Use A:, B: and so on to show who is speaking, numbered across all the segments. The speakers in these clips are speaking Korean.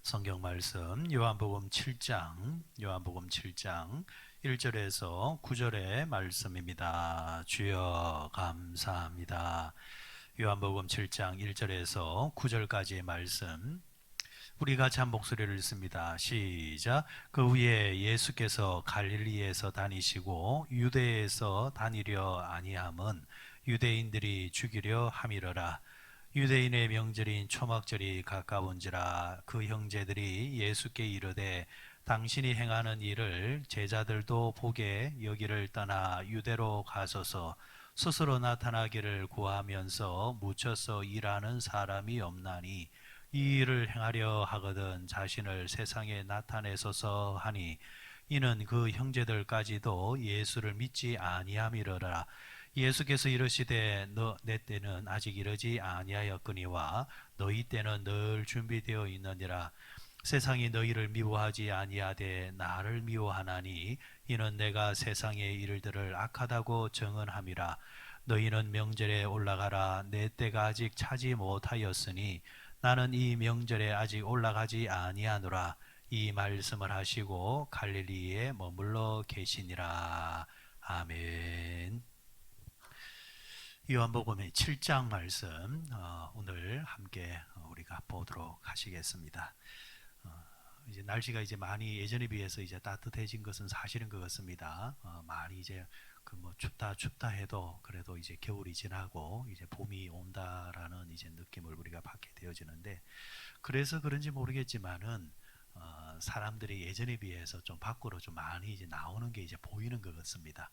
A: 성경 말씀 요한복음 7장 1절에서 9절의 말씀입니다. 주여 감사합니다. 요한복음 7장 1절에서 9절까지의 말씀 우리 같이 한 목소리를 읽습니다. 시작. 그 후에 예수께서 갈릴리에서 다니시고 유대에서 다니려 아니함은 유대인들이 죽이려 함이러라. 유대인의 명절인 초막절이 가까운지라. 그 형제들이 예수께 이르되 당신이 행하는 일을 제자들도 보게 여기를 떠나 유대로 가소서. 스스로 나타나기를 구하면서 묻혀서 일하는 사람이 없나니 이 일을 행하려 하거든 자신을 세상에 나타내소서 하니, 이는 그 형제들까지도 예수를 믿지 아니함이러라. 예수께서 이르시되 내 때는 아직 이르지 아니하였거니와 너희 때는 늘 준비되어 있느니라. 세상이 너희를 미워하지 아니하되 나를 미워하나니 이는 내가 세상의 일들을 악하다고 정언함이라. 너희는 명절에 올라가라. 내 때가 아직 차지 못하였으니 나는 이 명절에 아직 올라가지 아니하노라. 이 말씀을 하시고 갈릴리에 머물러 계시니라. 아멘. 요한복음의 7장 말씀 오늘 함께 우리가 보도록 하시겠습니다. 이제 날씨가 이제 많이 예전에 비해서 이제 따뜻해진 것은 사실인 것 같습니다. 많이 이제 그 뭐 춥다 해도 그래도 이제 겨울이 지나고 이제 봄이 온다라는 이제 느낌을 우리가 받게 되어지는데, 그래서 그런지 모르겠지만은 사람들이 예전에 비해서 좀 밖으로 좀 많이 이제 나오는 게 이제 보이는 것 같습니다.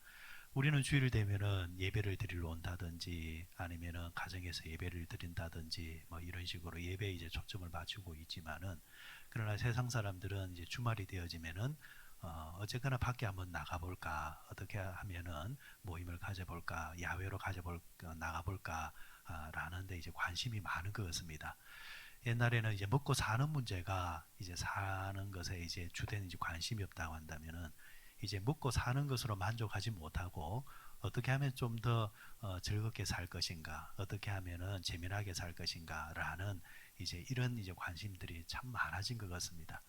A: 우리는 주일 되면은 예배를 드리러 온다든지 아니면은 가정에서 예배를 드린다든지 뭐 이런 식으로 예배에 이제 초점을 맞추고 있지만은, 그러나 세상 사람들은 이제 주말이 되어지면은 어쨌거나 밖에 한번 나가볼까, 어떻게 하면은 모임을 가져볼까, 야외로 나가볼까 라는 데 이제 관심이 많은 것 같습니다. 옛날에는 이제 먹고 사는 문제가 이제 사는 것에 이제 주된 이제 관심이 없다고 한다면은, 이제 먹고 사는 것으로 만족하지 못하고 어떻게 하면 좀 더 즐겁게 살 것인가, 어떻게 하면은 재미나게 살 것인가라는 이제 이런 이제 관심들이 참 많아진 것 같습니다.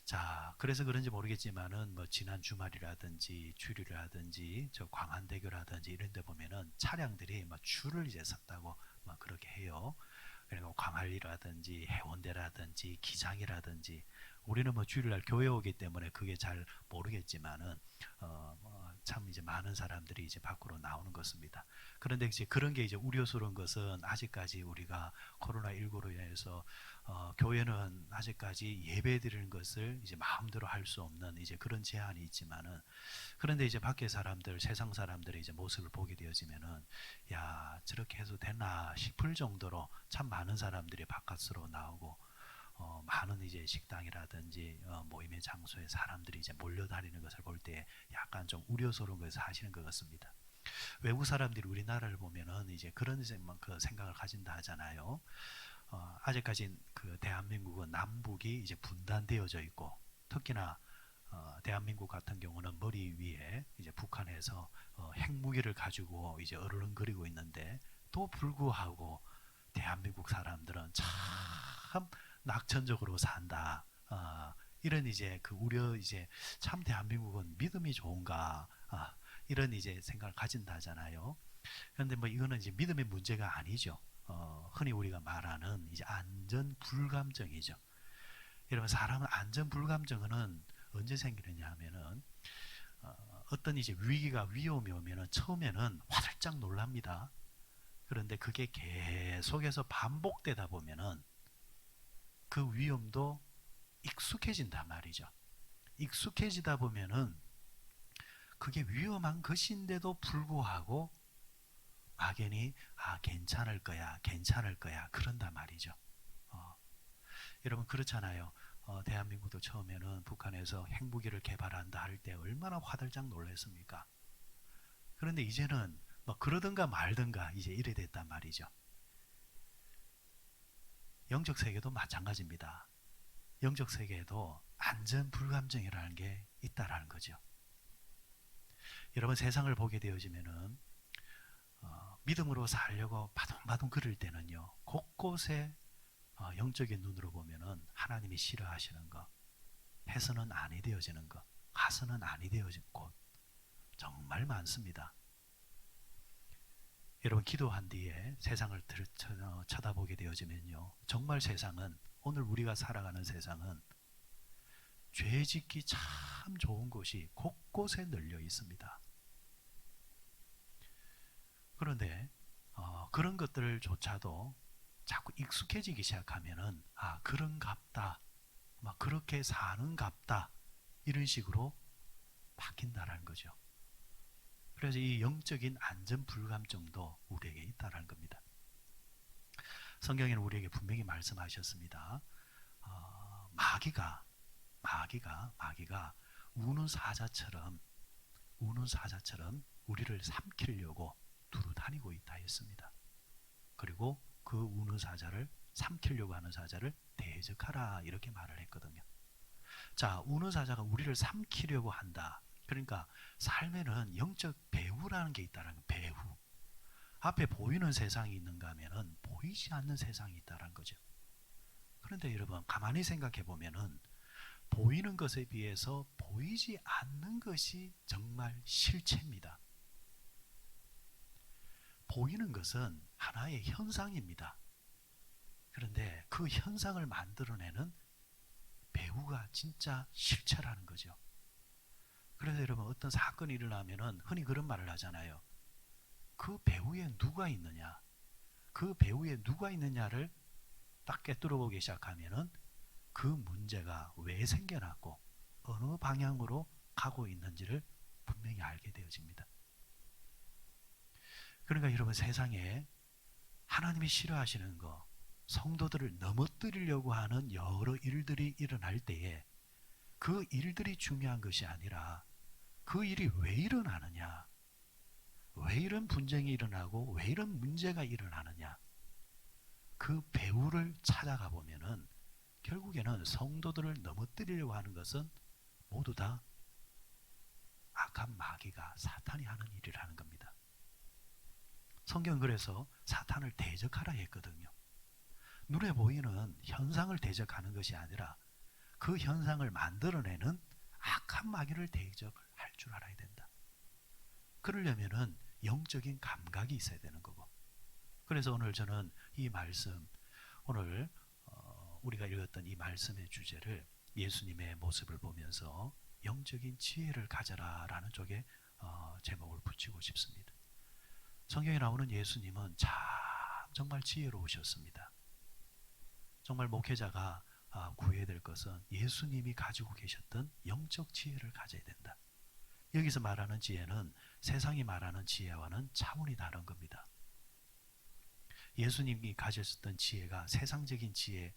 A: 자, 그래서 그런지 모르겠지만은 뭐 지난 주말이라든지 주일이라든지 저 광안대교라든지 이런 데 보면은 차량들이 막 줄을 이제 섰다고 막 그렇게 해요. 그리고 광안리라든지 해운대라든지 기장이라든지, 우리는 뭐 주일날 교회 오기 때문에 그게 잘 모르겠지만은 참 이제 많은 사람들이 이제 밖으로 나오는 것입니다. 그런데 이제 그런 게 이제 우려스러운 것은, 아직까지 우리가 코로나19로 인해서 교회는 아직까지 예배 드리는 것을 이제 마음대로 할 수 없는 이제 그런 제한이 있지만은, 그런데 이제 밖에 사람들, 세상 사람들의 이제 모습을 보게 되어지면은, 야, 저렇게 해도 되나 싶을 정도로 참 많은 사람들이 바깥으로 나오고, 많은 이제 식당이라든지 모임의 장소에 사람들이 이제 몰려다니는 것을 볼 때 약간 좀 우려스러운 것을 하시는 것 같습니다. 외국 사람들이 우리나라를 보면은 이제 그런 그 생각을 가진다 하잖아요. 아직까지 그 대한민국은 남북이 이제 분단되어져 있고, 특히나 대한민국 같은 경우는 머리 위에 이제 북한에서 핵무기를 가지고 이제 어르렁거리고 있는데, 또 불구하고 대한민국 사람들은 참 낙천적으로 산다. 이런 이제 그 우려, 이제 참 대한민국은 믿음이 좋은가, 이런 이제 생각을 가진다 하잖아요. 그런데 뭐 이거는 이제 믿음의 문제가 아니죠. 흔히 우리가 말하는 이제 안전 불감증이죠. 여러분, 사람은 안전 불감증은 언제 생기느냐 하면은 어떤 이제 위기가, 위험이 오면은 처음에는 화들짝 놀랍니다. 그런데 그게 계속해서 반복되다 보면은 그 위험도 익숙해진단 말이죠. 익숙해지다 보면은 그게 위험한 것인데도 불구하고 막연히 괜찮을 거야 그런단 말이죠. 여러분, 그렇잖아요. 대한민국도 처음에는 북한에서 핵무기를 개발한다 할 때 얼마나 화들짝 놀랐습니까? 그런데 이제는 뭐 그러든가 말든가 이제 이래 됐단 말이죠. 영적 세계도 마찬가지입니다. 영적 세계에도 안전 불감증이라는 게 있다라는 거죠. 여러분, 세상을 보게 되어지면은 믿음으로 살려고 바둥바둥 그럴 때는요, 곳곳에 영적인 눈으로 보면은 하나님이 싫어하시는 것, 해서는 아니 되어지는 것, 가서는 아니 되어진 곳 정말 많습니다. 여러분 기도한 뒤에 세상을 쳐다보게 되어지면요, 정말 세상은, 오늘 우리가 살아가는 세상은 죄짓기 참 좋은 곳이 곳곳에 널려 있습니다. 그런데 그런 것들조차도 자꾸 익숙해지기 시작하면은 그런갑다, 막 그렇게 사는갑다, 이런 식으로 바뀐다라는 거죠. 그래서 이 영적인 안전 불감증도 우리에게 있다라는 겁니다. 성경에는 우리에게 분명히 말씀하셨습니다. 마귀가 우는 사자처럼 우리를 삼키려고 두루 다니고 있다 했습니다. 그리고 그 우는 사자를, 삼키려고 하는 사자를 대적하라, 이렇게 말을 했거든요. 자, 우는 사자가 우리를 삼키려고 한다. 그러니까 삶에는 영적 배후라는 게 있다는 거예요. 배후. 앞에 보이는 세상이 있는가 하면은 보이지 않는 세상이 있다는 거죠. 그런데 여러분 가만히 생각해 보면은 보이는 것에 비해서 보이지 않는 것이 정말 실체입니다. 보이는 것은 하나의 현상입니다. 그런데 그 현상을 만들어내는 배우가 진짜 실체라는 거죠. 그래서 여러분 어떤 사건이 일어나면은 흔히 그런 말을 하잖아요. 그 배우에 누가 있느냐, 그 배우에 누가 있느냐를 딱 꿰뚫어 보기 시작하면은 그 문제가 왜 생겨났고 어느 방향으로 가고 있는지를 분명히 알게 되어집니다. 그러니까 여러분 세상에 하나님이 싫어하시는 거, 성도들을 넘어뜨리려고 하는 여러 일들이 일어날 때에 그 일들이 중요한 것이 아니라 그 일이 왜 일어나느냐, 왜 이런 분쟁이 일어나고 왜 이런 문제가 일어나느냐, 그 배후를 찾아가 보면은 결국에는 성도들을 넘어뜨리려고 하는 것은 모두 다 악한 마귀가, 사탄이 하는 일이라는 겁니다. 성경은 그래서 사탄을 대적하라 했거든요. 눈에 보이는 현상을 대적하는 것이 아니라 그 현상을 만들어내는 악한 마귀를 대적할 줄 알아야 된다. 그러려면은 영적인 감각이 있어야 되는 거고. 그래서 오늘 저는 이 말씀, 오늘 우리가 읽었던 이 말씀의 주제를 예수님의 모습을 보면서 영적인 지혜를 가져라 라는 쪽에 제목을 붙이고 싶습니다. 성경에 나오는 예수님은 참 정말 지혜로우셨습니다. 정말 목회자가 구해야 될 것은 예수님이 가지고 계셨던 영적 지혜를 가져야 된다. 여기서 말하는 지혜는 세상이 말하는 지혜와는 차원이 다른 겁니다. 예수님이 가졌던 지혜가 세상적인 지혜,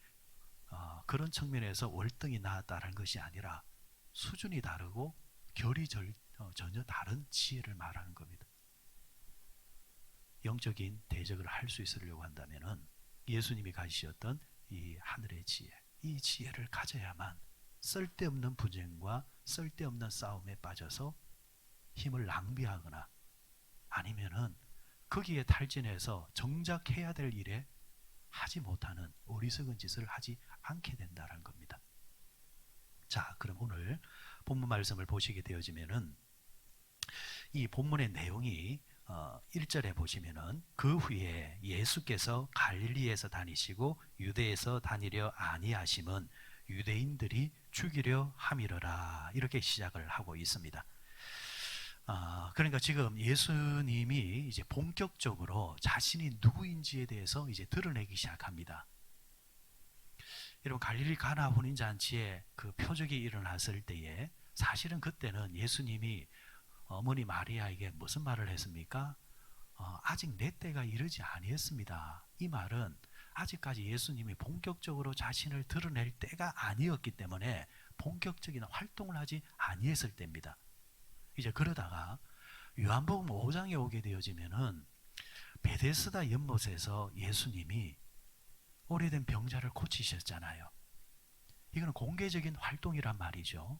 A: 그런 측면에서 월등히 나았다는 것이 아니라 수준이 다르고 결이 전혀 다른 지혜를 말하는 겁니다. 영적인 대적을 할 수 있으려고 한다면은 예수님이 가지셨던 이 하늘의 지혜, 이 지혜를 가져야만 쓸데없는 분쟁과 쓸데없는 싸움에 빠져서 힘을 낭비하거나 아니면은 거기에 탈진해서 정작 해야 될 일에 하지 못하는 어리석은 짓을 하지 않게 된다는 겁니다. 자, 그럼 오늘 본문 말씀을 보시게 되어지면은 이 본문의 내용이 1절에 보시면은 그 후에 예수께서 갈릴리에서 다니시고 유대에서 다니려 아니하심은 유대인들이 죽이려 함이러라, 이렇게 시작을 하고 있습니다. 그러니까 지금 예수님이 이제 본격적으로 자신이 누구인지에 대해서 이제 드러내기 시작합니다. 여러분 갈릴리 가나 혼인 잔치에 그 표적이 일어났을 때에 사실은 그때는 예수님이 어머니 마리아에게 무슨 말을 했습니까? 아직 내 때가 이르지 아니했습니다. 이 말은 아직까지 예수님이 본격적으로 자신을 드러낼 때가 아니었기 때문에 본격적인 활동을 하지 아니했을 때입니다. 이제 그러다가 요한복음 5장에 오게 되어지면은 베데스다 연못에서 예수님이 오래된 병자를 고치셨잖아요. 이거는 공개적인 활동이란 말이죠.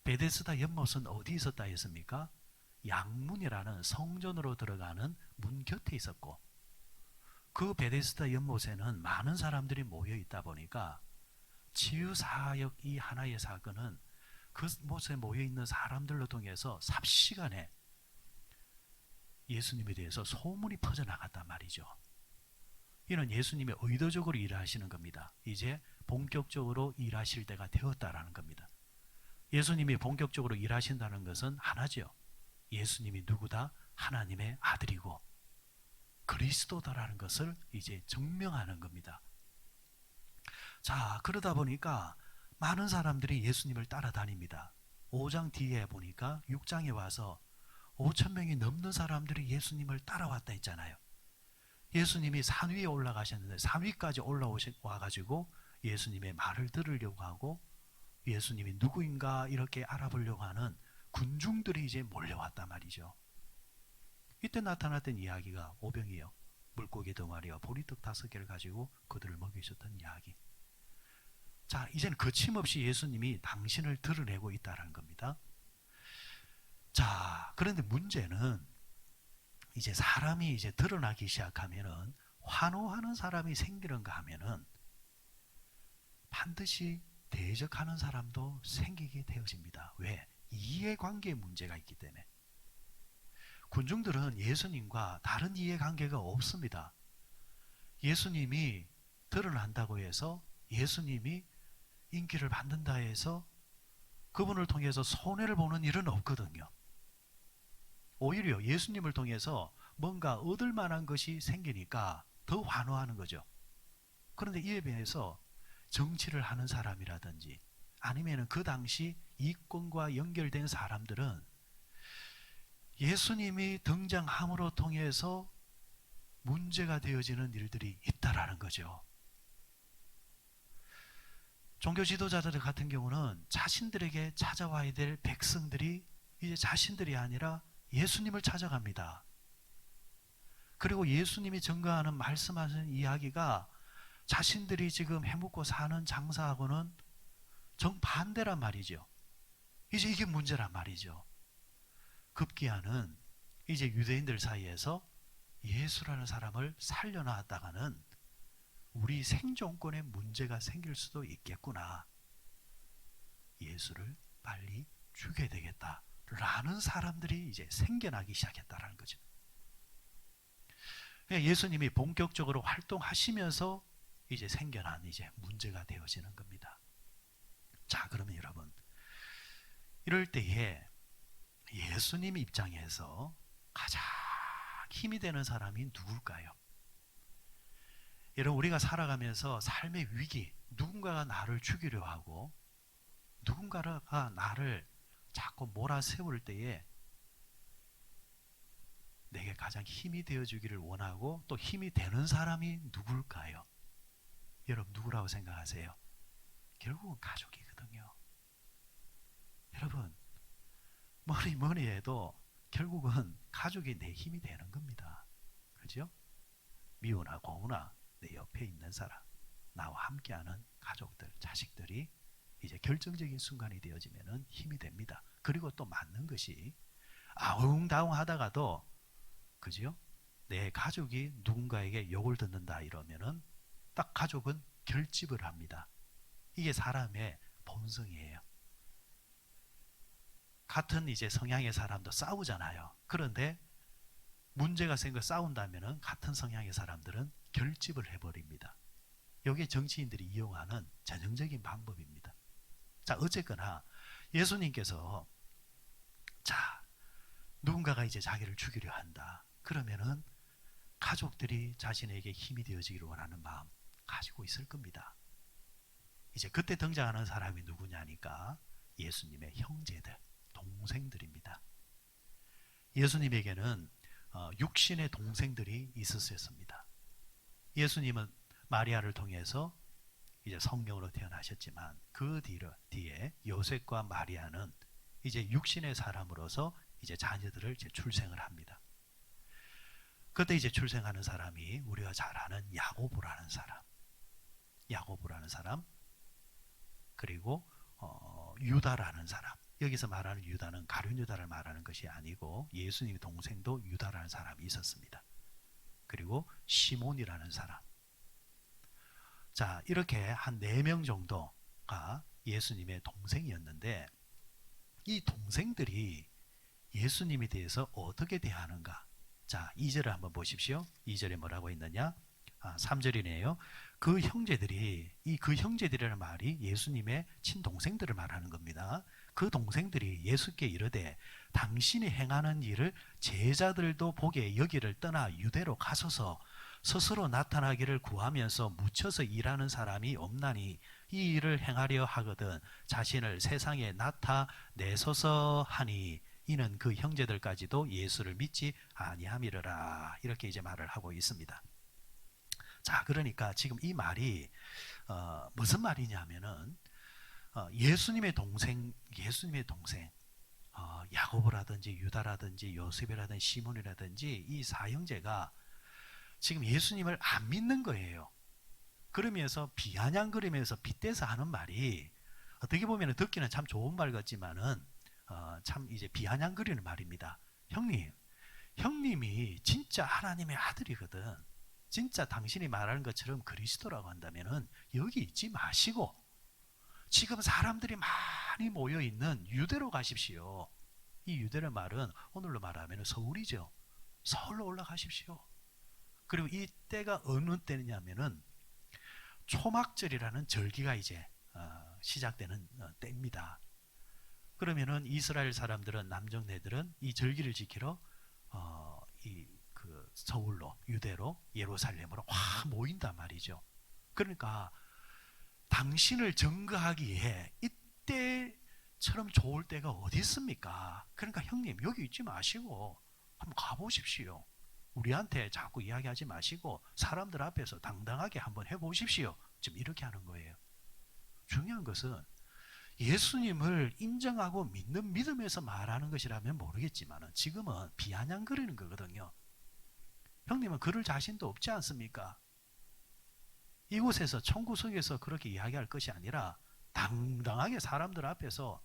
A: 베데스다 연못은 어디 있었다 했습니까? 양문이라는 성전으로 들어가는 문 곁에 있었고, 그 베데스다 연못에는 많은 사람들이 모여 있다 보니까 치유 사역 이 하나의 사건은 그 못에 모여 있는 사람들로 통해서 삽시간에 예수님에 대해서 소문이 퍼져나갔단 말이죠. 이는 예수님이 의도적으로 일하시는 겁니다. 이제 본격적으로 일하실 때가 되었다라는 겁니다. 예수님이 본격적으로 일하신다는 것은 하나죠. 예수님이 누구다? 하나님의 아들이고 그리스도다라는 것을 이제 증명하는 겁니다. 자, 그러다 보니까 많은 사람들이 예수님을 따라다닙니다. 5장 뒤에 보니까 6장에 와서 5천 명이 넘는 사람들이 예수님을 따라왔다 했잖아요. 예수님이 산 위에 올라가셨는데 산 위까지 올라와가지고 예수님의 말을 들으려고 하고 예수님이 누구인가 이렇게 알아보려고 하는 군중들이 이제 몰려왔단 말이죠. 이때 나타났던 이야기가 오병이어 물고기 덩어리와 보리떡 5개를 가지고 그들을 먹이셨던 이야기. 자, 이제는 거침없이 예수님이 당신을 드러내고 있다는 겁니다. 자, 그런데 문제는 이제 사람이 이제 드러나기 시작하면은 환호하는 사람이 생기는가 하면은 반드시 대적하는 사람도 생기게 되어집니다. 왜? 이해관계의 문제가 있기 때문에. 군중들은 예수님과 다른 이해관계가 없습니다. 예수님이 드러난다고 해서 예수님이 인기를 받는다 해서 그분을 통해서 손해를 보는 일은 없거든요. 오히려 예수님을 통해서 뭔가 얻을 만한 것이 생기니까 더 환호하는 거죠. 그런데 이에 비해서 정치를 하는 사람이라든지 아니면 그 당시 이권과 연결된 사람들은 예수님이 등장함으로 통해서 문제가 되어지는 일들이 있다라는 거죠. 종교 지도자들 같은 경우는 자신들에게 찾아와야 될 백성들이 이제 자신들이 아니라 예수님을 찾아갑니다. 그리고 예수님이 증거하는 말씀하시는 이야기가 자신들이 지금 해먹고 사는 장사하고는 정반대란 말이죠. 이제 이게 문제란 말이죠. 급기야는 이제 유대인들 사이에서 예수라는 사람을 살려놨다가는 우리 생존권에 문제가 생길 수도 있겠구나. 예수를 빨리 죽여야 되겠다라는 사람들이 이제 생겨나기 시작했다라는 거죠. 예수님이 본격적으로 활동하시면서 이제 생겨난 이제 문제가 되어지는 겁니다. 자, 그러면 여러분, 이럴 때에 예수님 입장에서 가장 힘이 되는 사람이 누굴까요? 여러분, 우리가 살아가면서 삶의 위기, 누군가가 나를 죽이려 하고 누군가가 나를 자꾸 몰아세울 때에 내게 가장 힘이 되어주기를 원하고 또 힘이 되는 사람이 누굴까요? 여러분, 누구라고 생각하세요? 결국은 가족이거든요. 여러분, 뭐니 해도 결국은 가족이 내 힘이 되는 겁니다. 그렇죠? 미우나 고우나 내 옆에 있는 사람, 나와 함께하는 가족들, 자식들이 이제 결정적인 순간이 되어지면 힘이 됩니다. 그리고 또 맞는 것이 아웅다웅 하다가도 그죠? 내 가족이 누군가에게 욕을 듣는다 이러면은 딱 가족은 결집을 합니다. 이게 사람의 본성이에요. 같은 이제 성향의 사람도 싸우잖아요. 그런데 문제가 생겨 싸운다면은 같은 성향의 사람들은 결집을 해버립니다. 이게 정치인들이 이용하는 전형적인 방법입니다. 자, 어쨌거나 예수님께서 자, 누군가가 이제 자기를 죽이려 한다. 그러면은 가족들이 자신에게 힘이 되어지기를 원하는 마음 가지고 있을 겁니다. 이제 그때 등장하는 사람이 누구냐니까 예수님의 형제들, 동생들입니다. 예수님에게는 육신의 동생들이 있었습니다. 예수님은 마리아를 통해서 이제 성령으로 태어나셨지만 그 뒤에 요셉과 마리아는 이제 육신의 사람으로서 이제 자녀들을 이제 출생을 합니다. 그때 이제 출생하는 사람이 우리가 잘 아는 야고보라는 사람, 그리고 유다라는 사람. 여기서 말하는 유다는 가룟 유다를 말하는 것이 아니고 예수님의 동생도 유다라는 사람이 있었습니다. 그리고 시몬이라는 사람. 자, 이렇게 한 4명 정도가 예수님의 동생이었는데 이 동생들이 예수님에 대해서 어떻게 대하는가? 자, 2절을 한번 보십시오. 2절에 뭐라고 있느냐? 3절이네요. 그 형제들이라는 말이 예수님의 친동생들을 말하는 겁니다. 그 동생들이 예수께 이르되 당신이 행하는 일을 제자들도 보게 여기를 떠나 유대로 가소서 스스로 나타나기를 구하면서 묻혀서 일하는 사람이 없나니 이 일을 행하려 하거든 자신을 세상에 나타내소서 하니 이는 그 형제들까지도 예수를 믿지 아니함이러라. 이렇게 이제 말을 하고 있습니다. 자, 그러니까 지금 이 말이 무슨 말이냐면은 예수님의 동생 야고보라든지 유다라든지 요셉이라든지 시몬이라든지 이 사형제가 지금 예수님을 안 믿는 거예요. 그러면서 비아냥거리면서 빗대서 하는 말이 어떻게 보면 듣기는 참 좋은 말 같지만은 참 이제 비아냥거리는 말입니다. 형님이 진짜 하나님의 아들이거든. 진짜 당신이 말하는 것처럼 그리스도라고 한다면은 여기 있지 마시고 지금 사람들이 많이 모여 있는 유대로 가십시오. 이 유대의 말은 오늘로 말하면 서울이죠. 서울로 올라가십시오. 그리고 이 때가 어느 때냐면은 초막절이라는 절기가 이제 시작되는 때입니다. 그러면은 이스라엘 사람들은 남정네들은 이 절기를 지키러 그 서울로 유대로 예루살렘으로 확 모인단 말이죠. 그러니까 당신을 증거하기에 이때처럼 좋을 때가 어디 있습니까? 그러니까 형님 여기 있지 마시고 한번 가보십시오. 우리한테 자꾸 이야기하지 마시고 사람들 앞에서 당당하게 한번 해보십시오. 지금 이렇게 하는 거예요. 중요한 것은 예수님을 인정하고 믿는 믿음에서 말하는 것이라면 모르겠지만 지금은 비아냥거리는 거거든요. 형님은 그럴 자신도 없지 않습니까? 이곳에서 천구석에서 그렇게 이야기할 것이 아니라 당당하게 사람들 앞에서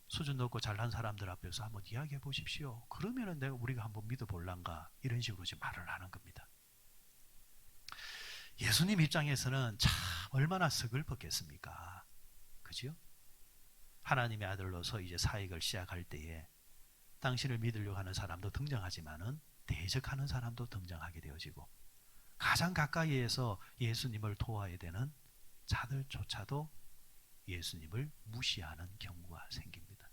A: 수준 높고 잘난 사람들 앞에서 한번 이야기해 보십시오. 그러면은 우리가 한번 믿어볼란가 이런 식으로 지금 말을 하는 겁니다. 예수님 입장에서는 참 얼마나 서글펐겠습니까? 그죠? 하나님의 아들로서 이제 사역을 시작할 때에 당신을 믿으려고 하는 사람도 등장하지만은 대적하는 사람도 등장하게 되어지고 가장 가까이에서 예수님을 도와야 되는 자들조차도 예수님을 무시하는 경우가 생깁니다.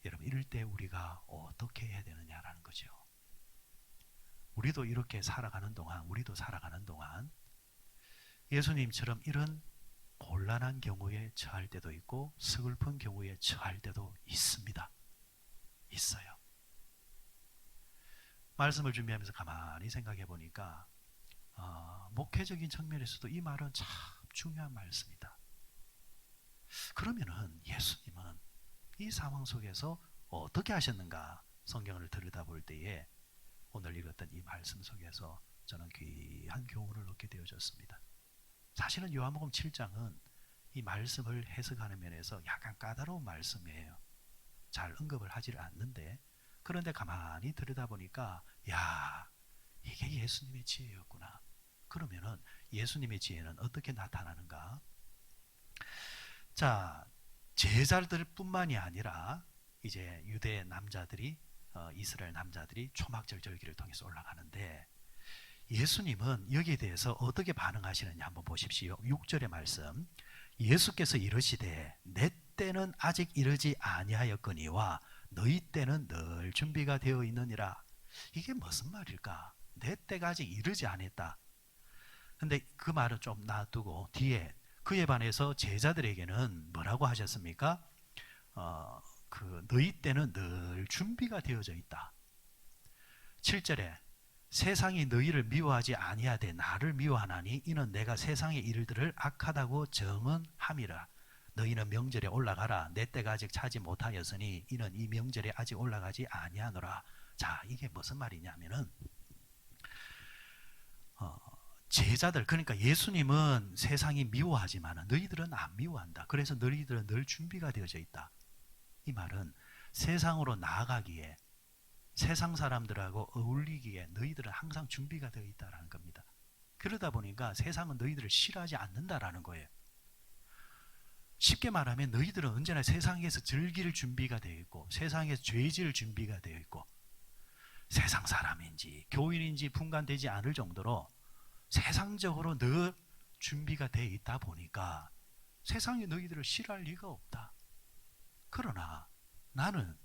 A: 여러분 이럴 때 우리가 어떻게 해야 되느냐라는 거죠. 우리도 이렇게 살아가는 동안 예수님처럼 이런 곤란한 경우에 처할 때도 있고 서글픈 경우에 처할 때도 있습니다. 있어요. 말씀을 준비하면서 가만히 생각해 보니까 목회적인 측면에서도 이 말은 참 중요한 말씀이다. 그러면은 예수님은 이 상황 속에서 어떻게 하셨는가 성경을 들여다볼 때에 오늘 읽었던 이 말씀 속에서 저는 귀한 교훈을 얻게 되어졌습니다. 사실은 요한복음 7장은 이 말씀을 해석하는 면에서 약간 까다로운 말씀이에요. 잘 언급을 하지를 않는데 그런데 가만히 들여다보니까 야 이게 예수님의 지혜였구나. 그러면은 예수님의 지혜는 어떻게 나타나는가? 자, 제자들 뿐만이 아니라 이제 유대 남자들이 이스라엘 남자들이 초막절 절기를 통해서 올라가는데 예수님은 여기에 대해서 어떻게 반응하시느냐 한번 보십시오. 6절의 말씀. 예수께서 이르시되 내 때는 아직 이르지 아니하였거니와 너희 때는 늘 준비가 되어 있느니라. 이게 무슨 말일까? 내 때가 아직 이르지 않았다. 근데 그 말은 좀 놔두고 뒤에 그에 반해서 제자들에게는 뭐라고 하셨습니까? 너희 때는 늘 준비가 되어져 있다. 7절에 세상이 너희를 미워하지 아니하되 나를 미워하나니 이는 내가 세상의 일들을 악하다고 정언함이라. 너희는 명절에 올라가라. 내 때가 아직 차지 못하였으니 이는 이 명절에 아직 올라가지 아니하노라. 자, 이게 무슨 말이냐면은 제자들, 그러니까 예수님은 세상이 미워하지만 너희들은 안 미워한다. 그래서 너희들은 늘 준비가 되어져 있다. 이 말은 세상으로 나아가기에 세상 사람들하고 어울리기에 너희들은 항상 준비가 되어 있다라는 겁니다. 그러다 보니까 세상은 너희들을 싫어하지 않는다라는 거예요. 쉽게 말하면 너희들은 언제나 세상에서 즐길 준비가 되어 있고 세상에서 죄질 준비가 되어 있고 세상 사람인지 교인인지 분간되지 않을 정도로 세상적으로 늘 준비가 되어 있다 보니까 세상이 너희들을 싫어할 리가 없다. 그러나 나는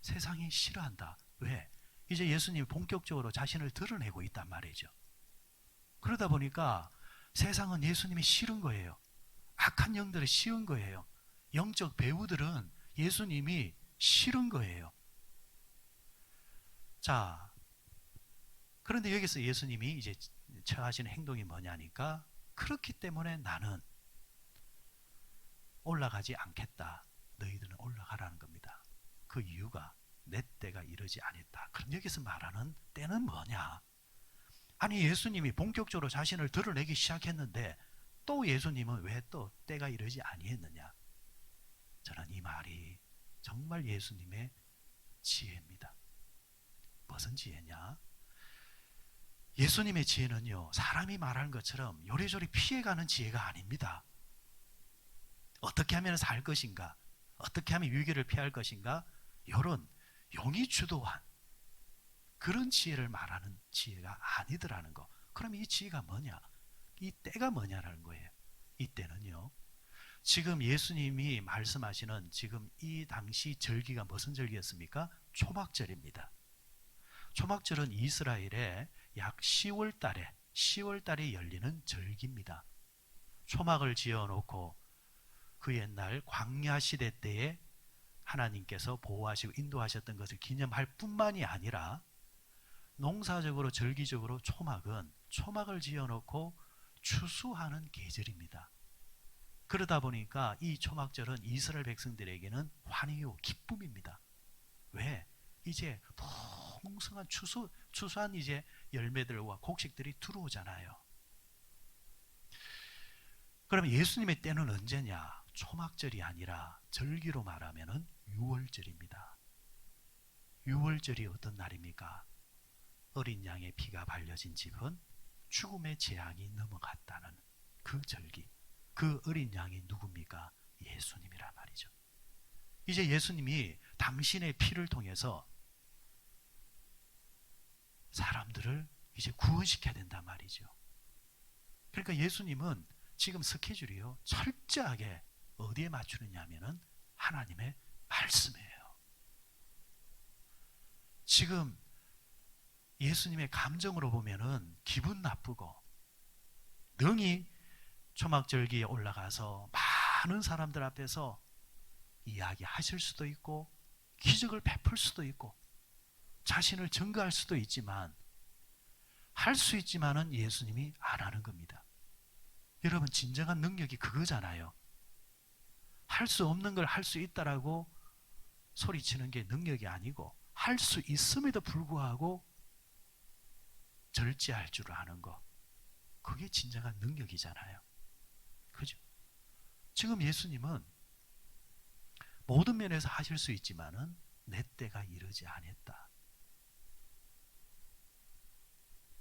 A: 세상이 싫어한다. 왜? 이제 예수님이 본격적으로 자신을 드러내고 있단 말이죠. 그러다 보니까 세상은 예수님이 싫은 거예요. 악한 영들이 싫은 거예요. 영적 배우들은 예수님이 싫은 거예요. 자, 그런데 여기서 예수님이 이제 처하시는 행동이 뭐냐니까 그렇기 때문에 나는 올라가지 않겠다. 너희들은 올라가라는 겁니다. 그 이유가 내 때가 이르지 않았다. 그럼 여기서 말하는 때는 뭐냐? 아니 예수님이 본격적으로 자신을 드러내기 시작했는데 또 예수님은 왜 또 때가 이르지 아니했느냐? 저는 이 말이 정말 예수님의 지혜입니다. 무슨 지혜냐? 예수님의 지혜는요, 사람이 말하는 것처럼 요리조리 피해가는 지혜가 아닙니다. 어떻게 하면 살 것인가? 어떻게 하면 위기를 피할 것인가? 이런 용이 주도한 그런 지혜를 말하는 지혜가 아니더라는 거. 그럼 이 지혜가 뭐냐? 이 때가 뭐냐라는 거예요. 이 때는요, 지금 예수님이 말씀하시는 지금 이 당시 절기가 무슨 절기였습니까? 초막절입니다. 초막절은 이스라엘의 약 10월 달에 열리는 절기입니다. 초막을 지어놓고 그 옛날 광야 시대 때에 하나님께서 보호하시고 인도하셨던 것을 기념할 뿐만이 아니라 농사적으로 절기적으로 초막은 초막을 지어놓고 추수하는 계절입니다. 그러다 보니까 이 초막절은 이스라엘 백성들에게는 환희요 기쁨입니다. 왜? 이제 풍성한 추수한 이제 열매들과 곡식들이 들어오잖아요. 그럼 예수님의 때는 언제냐? 초막절이 아니라 절기로 말하면은 6월절입니다. 6월절이 어떤 날입니까? 어린 양의 피가 발려진 집은 죽음의 재앙이 넘어갔다는 그 절기. 그 어린 양이 누굽니까? 예수님이란 말이죠. 이제 예수님이 당신의 피를 통해서 사람들을 이제 구원시켜야 된단 말이죠. 그러니까 예수님은 지금 스케줄이요, 철저하게 어디에 맞추느냐 하면은 하나님의 말씀이에요. 지금 예수님의 감정으로 보면은 기분 나쁘고 능히 초막절기에 올라가서 많은 사람들 앞에서 이야기하실 수도 있고 기적을 베풀 수도 있고 자신을 증거할 수도 있지만 할 수 있지만은 예수님이 안 하는 겁니다. 여러분 진정한 능력이 그거잖아요. 할 수 없는 걸 할 수 있다라고 소리치는 게 능력이 아니고 할 수 있음에도 불구하고 절제할 줄 아는 거, 그게 진정한 능력이잖아요. 그죠? 지금 예수님은 모든 면에서 하실 수 있지만은 내 때가 이르지 않았다.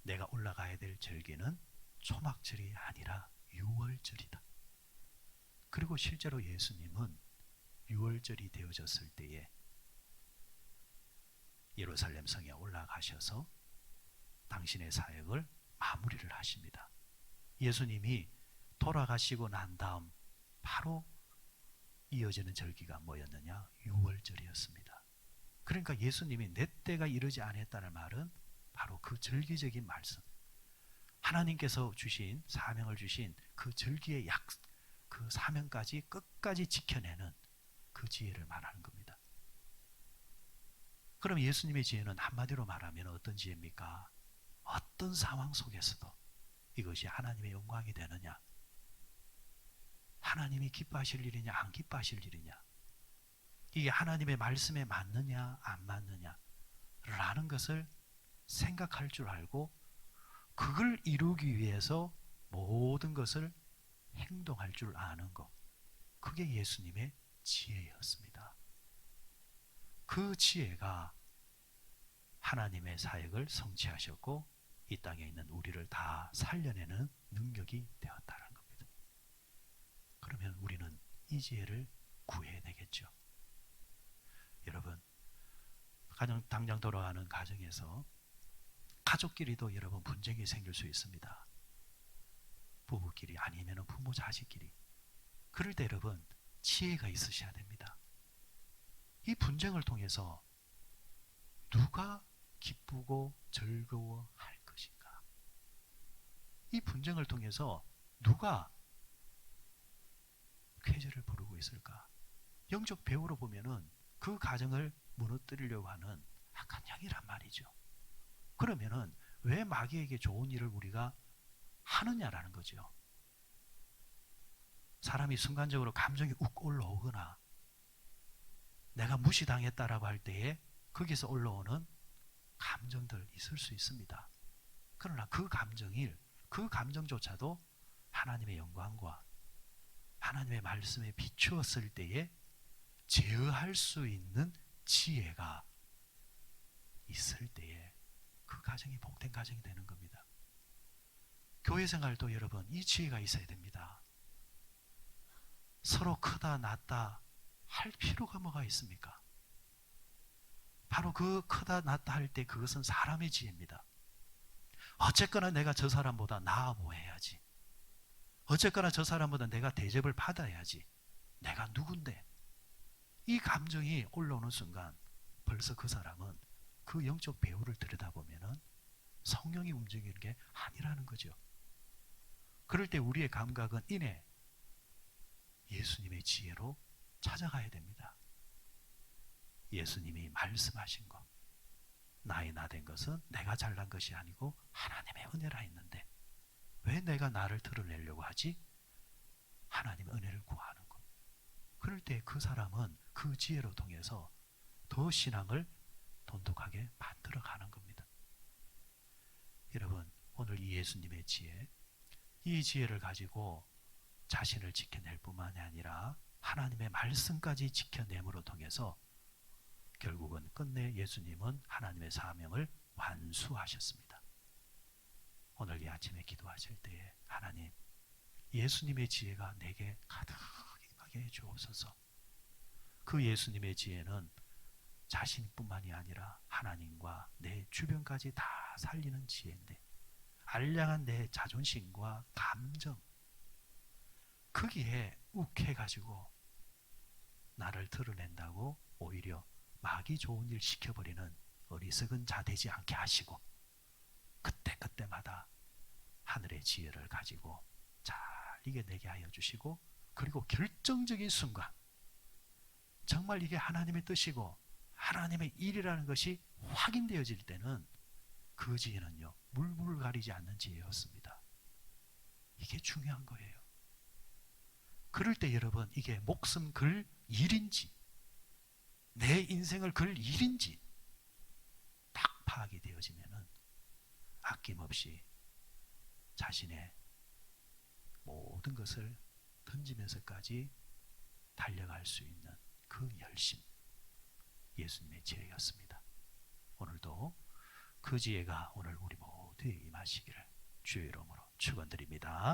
A: 내가 올라가야 될 절기는 초막절이 아니라 6월절이다. 그리고 실제로 예수님은 6월절이 되어졌을 때에 예루살렘 성에 올라가셔서 당신의 사역을 마무리를 하십니다. 예수님이 돌아가시고 난 다음 바로 이어지는 절기가 뭐였느냐? 6월절이었습니다. 그러니까 예수님이 내 때가 이르지 않았다는 말은 바로 그 절기적인 말씀, 하나님께서 주신 사명을 주신 그 절기의 그 사명까지 끝까지 지켜내는 그 지혜를 말하는 겁니다. 그럼 예수님의 지혜는 한마디로 말하면 어떤 지혜입니까? 어떤 상황 속에서도 이것이 하나님의 영광이 되느냐, 하나님이 기뻐하실 일이냐 안 기뻐하실 일이냐, 이게 하나님의 말씀에 맞느냐 안 맞느냐 라는 것을 생각할 줄 알고 그걸 이루기 위해서 모든 것을 행동할 줄 아는 것, 그게 예수님의 지혜였습니다. 그 지혜가 하나님의 사역을 성취하셨고 이 땅에 있는 우리를 다 살려내는 능력이 되었다는 겁니다. 그러면 우리는 이 지혜를 구해내겠죠. 여러분, 가정 당장 돌아가는 가정에서 가족끼리도 여러분 분쟁이 생길 수 있습니다. 부부끼리 아니면 부모 자식끼리. 그럴 때 여러분 지혜가 있으셔야 됩니다. 이 분쟁을 통해서 누가 기쁘고 즐거워할 것인가? 이 분쟁을 통해서 누가 쾌재를 부르고 있을까? 영적 배우로 보면은 그 가정을 무너뜨리려고 하는 악한 영이란 말이죠. 그러면은 왜 마귀에게 좋은 일을 우리가 하느냐라는 거죠. 사람이 순간적으로 감정이 욱 올라오거나 내가 무시당했다라고 할 때에 거기서 올라오는 감정들 있을 수 있습니다. 그러나 그 감정조차도 하나님의 영광과 하나님의 말씀에 비추었을 때에 제어할 수 있는 지혜가 있을 때에 그 가정이 복된 가정이 되는 겁니다. 교회 생활도 여러분 이 지혜가 있어야 됩니다. 서로 크다 낮다 할 필요가 뭐가 있습니까? 바로 그 크다 낮다 할 때 그것은 사람의 지혜입니다. 어쨌거나 내가 저 사람보다 나아 보여야지. 어쨌거나 저 사람보다 내가 대접을 받아야지. 내가 누군데? 이 감정이 올라오는 순간 벌써 그 사람은 그 영적 배우를 들여다보면은 성령이 움직이는 게 아니라는 거죠. 그럴 때 우리의 감각은 이내 예수님의 지혜로 찾아가야 됩니다. 예수님이 말씀하신 것, 나의 나된 것은 내가 잘난 것이 아니고 하나님의 은혜라 했는데 왜 내가 나를 드러내려고 하지? 하나님의 은혜를 구하는 것. 그럴 때 그 사람은 그 지혜로 통해서 더 신앙을 돈독하게 만들어가는 겁니다. 여러분, 오늘 이 예수님의 지혜, 이 지혜를 가지고 자신을 지켜낼 뿐만이 아니라 하나님의 말씀까지 지켜냄으로 통해서 결국은 끝내 예수님은 하나님의 사명을 완수하셨습니다. 오늘 이 아침에 기도하실 때에 하나님, 예수님의 지혜가 내게 가득 임하게 해주옵소서. 그 예수님의 지혜는 자신뿐만이 아니라 하나님과 내 주변까지 다 살리는 지혜인데 알량한 내 자존심과 감정 거기에 욱해가지고 나를 드러낸다고 오히려 마귀 좋은 일 시켜버리는 어리석은 자 되지 않게 하시고 그때마다 하늘의 지혜를 가지고 잘 이겨내게 하여 주시고 그리고 결정적인 순간 정말 이게 하나님의 뜻이고 하나님의 일이라는 것이 확인되어질 때는 그 지혜는요 물물 가리지 않는 지혜였습니다. 이게 중요한 거예요. 그럴 때 여러분 이게 목숨 걸 일인지 내 인생을 걸 일인지 딱 파악이 되어지면은 아낌없이 자신의 모든 것을 던지면서까지 달려갈 수 있는 그 열심, 예수님의 지혜였습니다. 오늘도 그 지혜가 오늘 우리 모두에 임하시기를 주의 이름으로 축원드립니다.